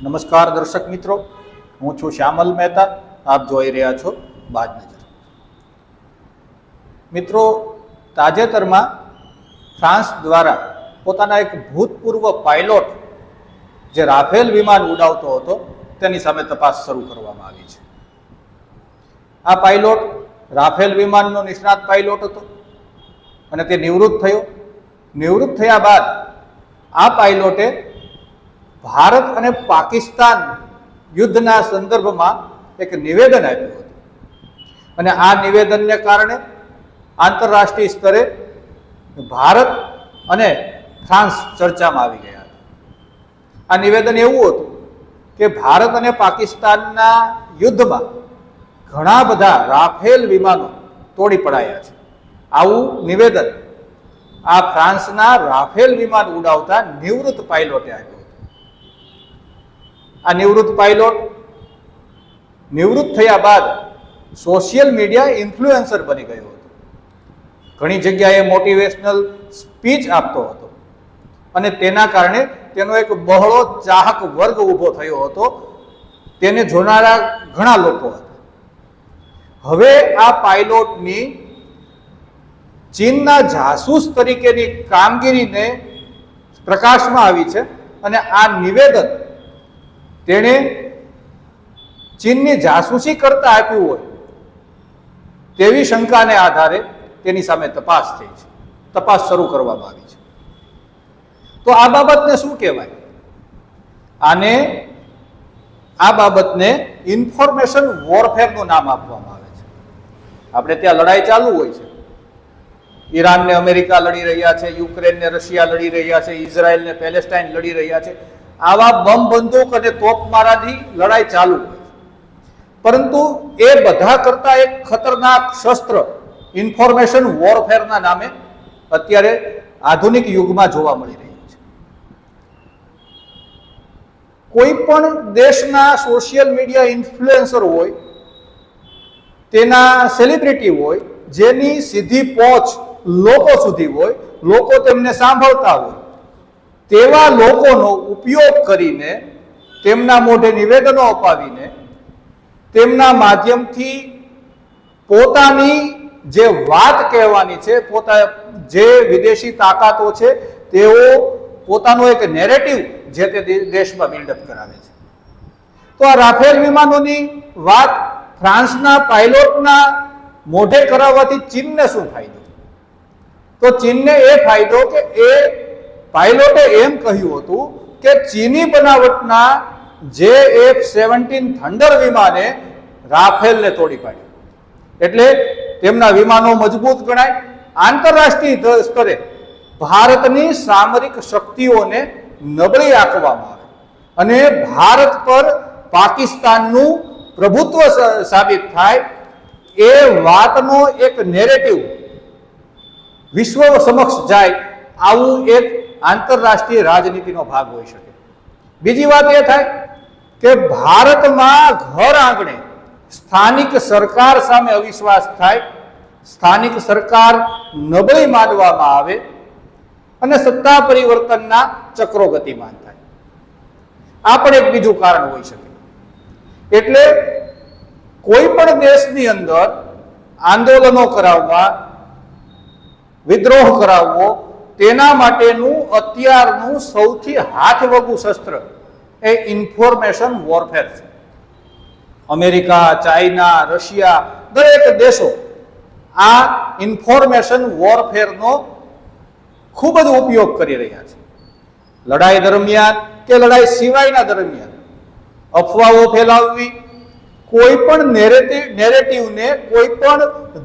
નમસ્કાર દર્શક મિત્રો, હું છું શ્યામલ મહેતા. આપ જોઈ રહ્યા છો બાજ નજર. મિત્રો, તાજેતરમાં ફ્રાન્સ દ્વારા પોતાના એક ભૂતપૂર્વ પાયલોટ જે રાફેલ વિમાન ઉડાવતો હતો તેની સામે તપાસ શરૂ કરવામાં આવી છે. આ પાયલોટ રાફેલ વિમાનનો નિષ્ણાત પાયલોટ હતો અને તે નિવૃત્ત થયો. નિવૃત્ત થયા બાદ આ પાયલોટે ભારત અને પાકિસ્તાન યુદ્ધના સંદર્ભમાં એક નિવેદન આપ્યું હતું અને આ નિવેદનને કારણે આંતરરાષ્ટ્રીય સ્તરે ભારત અને ફ્રાન્સ ચર્ચામાં આવી ગયા હતા. આ નિવેદન એવું હતું કે ભારત અને પાકિસ્તાનના યુદ્ધમાં ઘણા બધા રાફેલ વિમાનો તોડી પડાયા છે. આવું નિવેદન આ ફ્રાન્સના રાફેલ વિમાન ઉડાવતા નિવૃત્ત પાયલોટે આપ્યું. આ નિવૃત્ત પાયલોટ નિવૃત્ત થયા બાદ સોશિયલ મીડિયા ઇન્ફ્લુએન્સર બની ગયો હતો. ઘણી જગ્યાએ મોટિવેશનલ સ્પીચ આપતો હતો અને તેના કારણે તેનો એક બહોળો ચાહક વર્ગ ઊભો થયો હતો. તેને જોનારા ઘણા લોકો હતા. હવે આ પાયલોટની ચીનના જાસૂસ તરીકેની કામગીરીને પ્રકાશમાં આવી છે અને આ નિવેદન તેણે ચીનની જાસૂસી કરતા આપ્યું હોય તેવી શંકાને આધારે તેની સામે તપાસ થઈ છે. તપાસ શરૂ કરવામાં આવી છે. તો આ બાબતને શું કહેવાય? આ બાબતને ઇન્ફોર્મેશન વોરફેરનું નામ આપવામાં આવે છે. આપણે ત્યાં લડાઈ ચાલુ હોય છે. ઈરાનને અમેરિકા લડી રહ્યા છે, યુક્રેનને રશિયા લડી રહ્યા છે, ઇઝરાયલને પેલેસ્ટાઇન લડી રહ્યા છે. આવા બમ બંદૂક અને તોપમારાથી લડાઈ ચાલુ હોય છે. પરંતુ એ બધા કરતા એક ખતરનાક શસ્ત્ર ઇન્ફોર્મેશન વોરફેરના નામે અત્યારે આધુનિક યુગમાં જોવા મળી રહ્યું છે. કોઈ પણ દેશના સોશિયલ મીડિયા ઇન્ફ્લુએન્સર હોય, તેના સેલિબ્રિટી હોય, જેની સીધી પહોંચ લોકો સુધી હોય, લોકો તેમને સાંભળતા હોય, તેવા લોકોનો ઉપયોગ કરીને તેમના મોઢે નિવેદનો અપાવીને તેમના માધ્યમથી પોતાની જે વાત કહેવાની છે, જે વિદેશી તાકાતો છે તેઓ પોતાનો એક નેરેટિવ જે તે દેશમાં બિલ્ડઅપ કરાવે છે. તો આ રાફેલ વિમાનોની વાત ફ્રાન્સના પાયલોટના મોઢે કરાવવાથી ચીનને શું ફાયદો? તો ચીનને એ ફાયદો કે એ પાયલોટે એમ કહ્યું હતું કે ચીની બનાવટના જે F-17 થંડર વિમાને રાફેલને તોડી પાડ્યું. એટલે તેમના વિમાનો મજબૂત ગણાય. આંતરરાષ્ટ્રીય સ્તરે ભારતની સામરિક શક્તિઓને નબળી આંકવામાં આવે અને ભારત પર પાકિસ્તાનનું પ્રભુત્વ સાબિત થાય એ વાતનો એક નેરેટિવ વિશ્વ સમક્ષ જાય. આવું એક આંતરરાષ્ટ્રીય રાજનીતિનો ભાગ હોઈ શકે. બીજી વાત એ થાય કે ભારતમાં ઘર આંગણે સ્થાનિક સરકાર સામે અવિશ્વાસ થાય, સ્થાનિક સરકાર નબળી માનવામાં આવે અને સત્તા પરિવર્તનના ચક્રો ગતિમાન થાય. આ પણ એક બીજું કારણ હોઈ શકે. એટલે કોઈ પણ દેશની અંદર આંદોલનો કરાવવા, વિદ્રોહ કરાવવો, તેના માટેનું અત્યારનું સૌથી હાથવગું શસ્ત્ર એ ઇન્ફોર્મેશન વોરફેર છે. અમેરિકા, ચાઇના, રશિયા દરેક દેશો આ ઇન્ફોર્મેશન વોરફેરનો ખૂબ જ ઉપયોગ કરી રહ્યા છે. લડાઈ દરમિયાન કે લડાઈ સિવાયના દરમિયાન અફવાઓ ફેલાવવી, કોઈ પણ નેરેટિવને, કોઈ પણ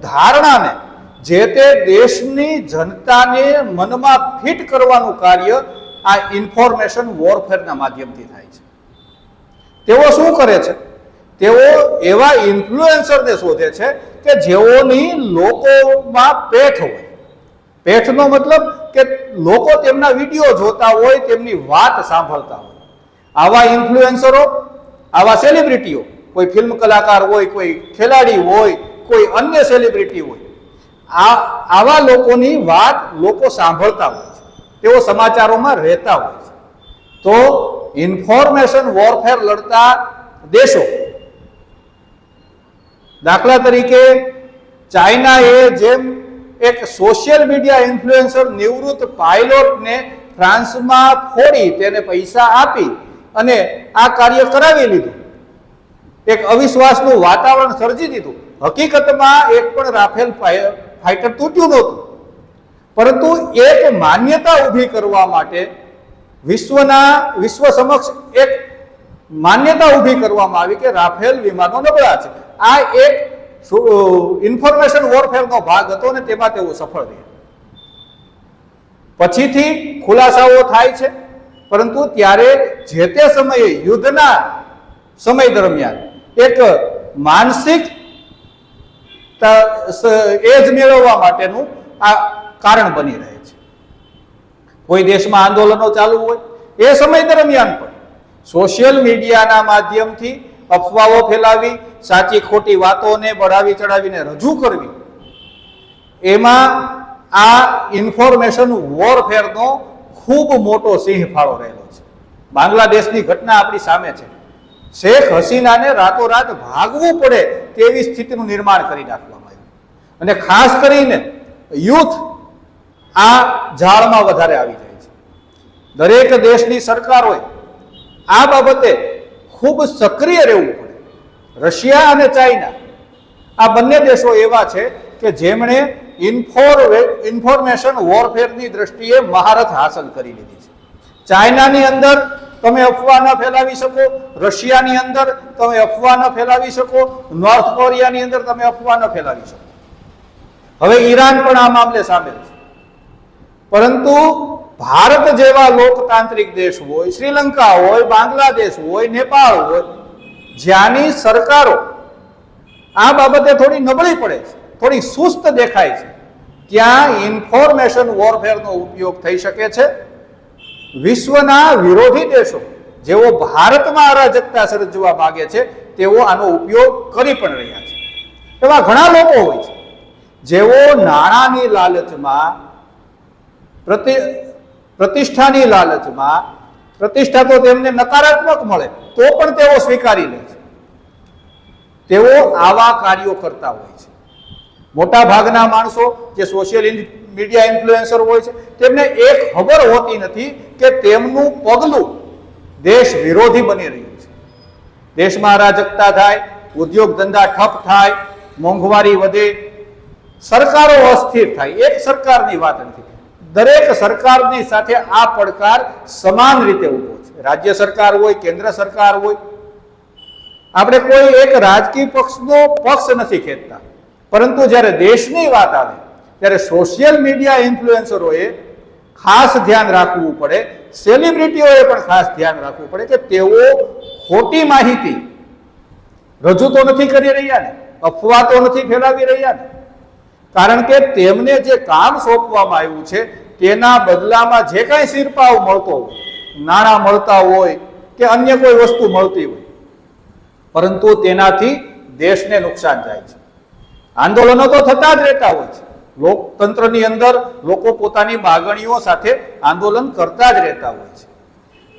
ધારણાને જે તે દેશની જનતાને મનમાં ફિટ કરવાનું કાર્ય આ ઇન્ફોર્મેશન વોરફેરના માધ્યમથી થાય છે. તેઓ શું કરે છે? તેઓ એવા ઇન્ફ્લુએન્સરને શોધે છે કે જેઓની લોકોમાં પેઠ હોય. પેઠનો મતલબ કે લોકો તેમના વિડીયો જોતા હોય, તેમની વાત સાંભળતા હોય. આવા ઇન્ફ્લુએન્સરો, આવા સેલિબ્રિટીઓ, કોઈ ફિલ્મ કલાકાર હોય, કોઈ ખેલાડી હોય, કોઈ અન્ય સેલિબ્રિટી હોય, આવા લોકોની વાત લોકો સાંભળતા હોય છે. તેઓ સમાચારોમાં રહેતા હોય છે. તો ઇન્ફોર્મેશન વોરફેર લડતા દેશો, દાખલા તરીકે ચાઇનાએ જેમ એક સોશિયલ મીડિયા ઇન્ફ્લુએન્સર નિવૃત્ત પાયલોટને ફ્રાન્સમાં ફોડી તેને પૈસા આપી અને આ કાર્ય કરાવી લીધું, એક અવિશ્વાસનું વાતાવરણ સર્જી દીધું. હકીકતમાં એક પણ રાફેલ ફાઇટર તૂટ્યું નહોતું, પરંતુ એક માન્યતા ઊભી કરવા માટે વિશ્વ સમક્ષ એક માન્યતા ઊભી કરવામાં આવી કે રાફેલ વિમાનો નબળા છે. આ એક ઇન્ફોર્મેશન વોરફેરનો ભાગ હતો અને તેમાં તેઓ સફળ રહ્યા. પછીથી ખુલાસાઓ થાય છે, પરંતુ ત્યારે જે તે સમયે યુદ્ધના સમય દરમિયાન એક માનસિક એજ મેળવવા માટેનું આ કારણ બની રહે છે. કોઈ દેશમાં આંદોલનો ચાલુ હોય એ સમય દરમિયાન પણ સોશિયલ મીડિયાના માધ્યમથી અફવાઓ ફેલાવી, સાચી ખોટી વાતોને બઢાવી ચડાવીને રજૂ કરવી, એમાં આ ઇન્ફોર્મેશન વોરફેરનો ખૂબ મોટો સિંહ ફાળો રહેલો છે. બાંગ્લાદેશની ઘટના આપણી સામે છે. શેખ હસીનાને રાતોરાત ભાગવું પડે તેવી સ્થિતિનું નિર્માણ કરી નાખવામાં આવ્યું અને ખાસ કરીને યુથ આ જાળમાં વધારે આવી જાય છે. દરેક દેશની સરકારોએ આ બાબતે ખૂબ સક્રિય રહેવું પડે. રશિયા અને ચાઇના આ બંને દેશો એવા છે કે જેમણે ઇન્ફોર્મેશન વોરફેરની દ્રષ્ટિએ મહારત હાંસલ કરી લીધી છે. ચાઇનાની અંદર તમે અફવા ન ફેલાવી શકો, રશિયાની અંદર તમે અફવા ન ફેલાવી શકો, નોર્થ કોરિયાની અંદર તમે અફવા ન ફેલાવી શકો. હવે ઈરાન પણ આ મામલે સામેલ છે. પરંતુ ભારત જેવા લોકતાંત્રિક દેશ હોય, શ્રીલંકા હોય, બાંગ્લાદેશ હોય, નેપાળ હોય, જ્યાંની સરકારો આ બાબતે થોડી નબળી પડે છે, થોડી સુસ્ત દેખાય છે, ત્યાં ઇન્ફોર્મેશન વોરફેરનો ઉપયોગ થઈ શકે છે. વિશ્વના વિરોધી દેશો જેઓ ભારતમાં અરાજકતા સર્જવા માંગે છે તેઓ આનો ઉપયોગ કરી પણ રહ્યા છે. એવા ઘણા લોકો હોય છે જેઓ નાણાંની લાલચમાં, પ્રતિષ્ઠાની લાલચમાં, પ્રતિષ્ઠા તો તેમને નકારાત્મક મળે તો પણ તેઓ સ્વીકારી લે છે. તેઓ આવા કાર્યો કરતા હોય છે. મોટા ભાગના માણસો જે સોશિયલ મીડિયા ઇન્ફ્લુએન્સર હોય છે તેમને એક ખબર હોતી નથી કે તેમનું પગલું દેશ વિરોધી બની રહ્યું છે. દેશમાં અરાજકતા થાય, ઉદ્યોગ ધંધા ઠપ થાય, મોંઘવારી વધે, સરકારો અસ્થિર થાય. એક સરકારની વાત નથી, દરેક સરકારની સાથે આ પડકાર સમાન રીતે ઊભો છે. રાજ્ય સરકાર હોય, કેન્દ્ર સરકાર હોય, આપણે કોઈ એક રાજકીય પક્ષનો પક્ષ નથી ખેંચતા, પરંતુ જ્યારે દેશની વાત આવે ત્યારે સોશિયલ મીડિયા ઇન્ફ્લુએન્સરોએ ખાસ ધ્યાન રાખવું પડે, સેલિબ્રિટીઓએ પણ ખાસ ધ્યાન રાખવું પડે કે તેઓ ખોટી માહિતી રજૂ તો નથી કરી રહ્યા ને, અફવા તો નથી ફેલાવી રહ્યા ને, કારણ કે તેમને જે કામ સોંપવામાં આવ્યું છે તેના બદલામાં જે કાંઈ સિરપાવ મળતો હોય, નાણાં મળતા હોય કે અન્ય કોઈ વસ્તુ મળતી હોય, પરંતુ તેનાથી દેશને નુકસાન થાય છે. આંદોલનો તો થતા જ રહેતા હોય છે. લોકતંત્રની અંદર લોકો પોતાની માગણીઓ સાથે આંદોલન કરતા જ રહેતા હોય છે,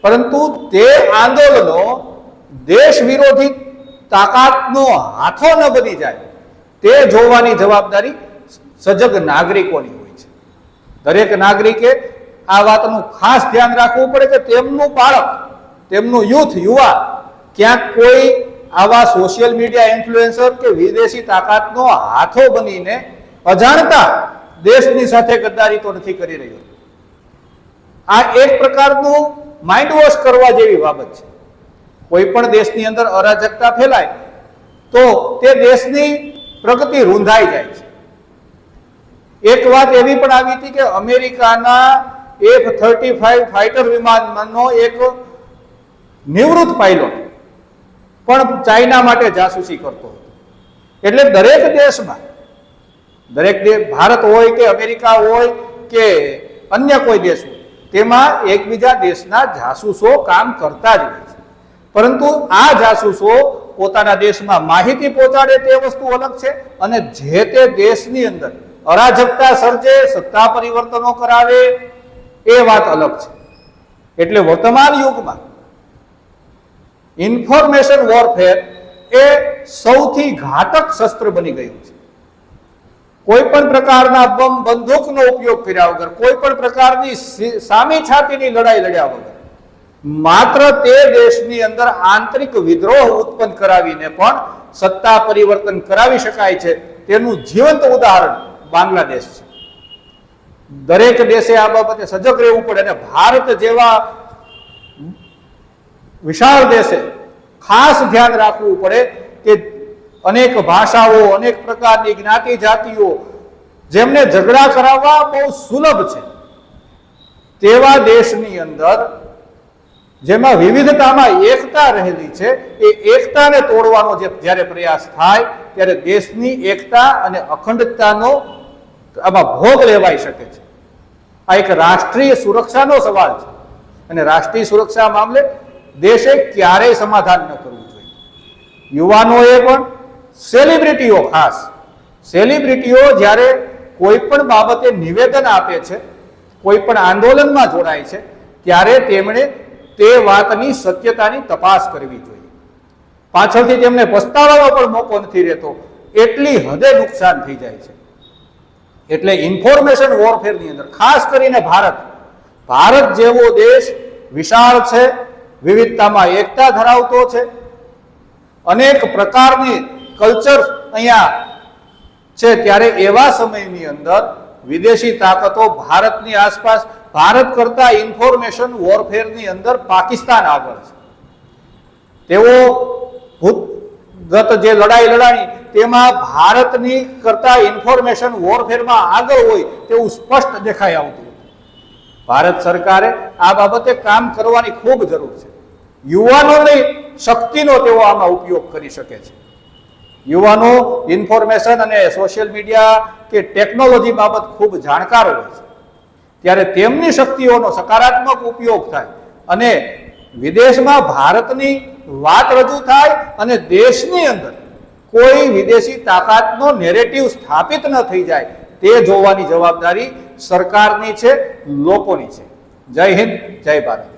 પરંતુ તે આંદોલનો દેશ વિરોધી તાકાતનો હાથો ન બની જાય તે જોવાની જવાબદારી સજગ નાગરિકોની હોય છે. દરેક નાગરિકે આ વાતનું ખાસ ધ્યાન રાખવું પડે કે તેમનું બાળક, તેમનું યુથ, યુવા ક્યાંક કોઈ આવા સોશિયલ મીડિયા ઇન્ફ્લુએન્સર કે વિદેશી તાકાતનો હાથો બનીને અજાણતા દેશની સાથે ગદ્દારી તો નથી કરી રહ્યો. આ એક પ્રકારનું માઇન્ડ વોશ કરવા જેવી બાબત છે. કોઈ પણ દેશની અંદર અરાજકતા ફેલાય તો તે દેશની પ્રગતિ રૂંધાઈ જાય છે. એક વાત એવી પણ આવી હતી કે અમેરિકાના F-35 ફાઇટર વિમાનનો એક નિવૃત્ત પાયલોટ પણ ચાઇના માટે જાસૂસી કરતો હતો. એટલે દરેક દેશમાં, ભારત હોય કે અમેરિકા હોય કે અન્ય કોઈ દેશ હોય, તેમાં એકબીજા દેશના જાસૂસો કામ કરતા જ હોય છે. પરંતુ આ જાસૂસો પોતાના દેશમાં માહિતી પહોંચાડે તે વસ્તુ અલગ છે, અને જે તે દેશની અંદર અરાજકતા સર્જે, સત્તા પરિવર્તનો કરાવે એ વાત અલગ છે. એટલે વર્તમાન યુગમાં ઇન્ફોર્મેશન વોરફેર એ સૌથી ઘાતક શસ્ત્ર બની ગયું છે. કોઈ પણ પ્રકારના બમ બંદૂકનો ઉપયોગ કર્યા વગર, કોઈ પણ પ્રકારની સામી છાતીની લડાઈ લડ્યા વગર, માત્ર તે દેશની અંદર આંતરિક વિદ્રોહ ઉત્પન્ન કરાવીને પણ સત્તા પરિવર્તન કરાવી શકાય છે. તેનું જીવંત ઉદાહરણ બાંગ્લાદેશ છે. દરેક દેશે આ બાબતે સજગ રહેવું પડે અને ભારત જેવા વિશાળ દેશે ખાસ ધ્યાન રાખવું પડે કે અનેક ભાષાઓ, અનેક પ્રકારની જ્ઞાતિ જાતિઓ જેમને ઝઘડા કરાવવા બહુ સુલભ છે, તેવા દેશની અંદર જેમાં વિવિધતામાં એકતા રહેલી છે, એ એકતાને તોડવાનો જ્યારે પ્રયાસ થાય ત્યારે દેશની એકતા અને અખંડતાનો આમાં ભોગ લેવાઈ શકે છે. આ એક રાષ્ટ્રીય સુરક્ષાનો સવાલ છે અને રાષ્ટ્રીય સુરક્ષા મામલે દેશે ક્યારેય સમાધાન ન કરવું જોઈએ. યુવાનોએ પણ, સેલિબ્રિટીઓ ખાસ, સેલિબ્રિટીઓ જ્યારે કોઈ પણ બાબતે નિવેદન આપે છે, કોઈ પણ આંદોલનમાં જોડાય છે, ત્યારે તેમણે તે વાતની સત્યતાની તપાસ કરવી જોઈએ. પાછળથી તેમને પસ્તાવાનો પણ મોકો નથી રહેતો, એટલી હદે નુકસાન થઈ જાય છે. એટલે ઇન્ફોર્મેશન વોરફેરની અંદર ખાસ કરીને ભારત જેવો દેશ વિશાળ છે, વિવિધતામાં એકતા ધરાવતો છે, અનેક પ્રકારની કલ્ચર અહીંયા છે, ત્યારે એવા સમયની અંદર વિદેશી તાકાતો ભારતની આસપાસ, ભારત કરતા ઇન્ફોર્મેશન વોરફેરની અંદર પાકિસ્તાન આગળ છે. તેઓ ભૂતગત જે લડાઈ લડાણી તેમાં ભારતની કરતા ઇન્ફોર્મેશન વોરફેરમાં આગળ હોય તેવું સ્પષ્ટ દેખાઈ આવતું. ભારત સરકારે આ બાબતે કામ કરવાની ખૂબ જરૂર છે. યુવાનોની શક્તિનો તેઓ આમાં ઉપયોગ કરી શકે છે. યુવાનો ઇન્ફોર્મેશન અને સોશિયલ મીડિયા કે ટેકનોલોજી બાબત ખૂબ જાણકાર હોય છે, ત્યારે તેમની શક્તિઓનો સકારાત્મક ઉપયોગ થાય અને વિદેશમાં ભારતની વાત રજૂ થાય અને દેશની અંદર કોઈ વિદેશી તાકાતનો નેરેટિવ સ્થાપિત ન થઈ જાય, તે જોવાની જવાબદારી સરકારની છે, લોકોની છે. જય હિન્દ, જય ભારત.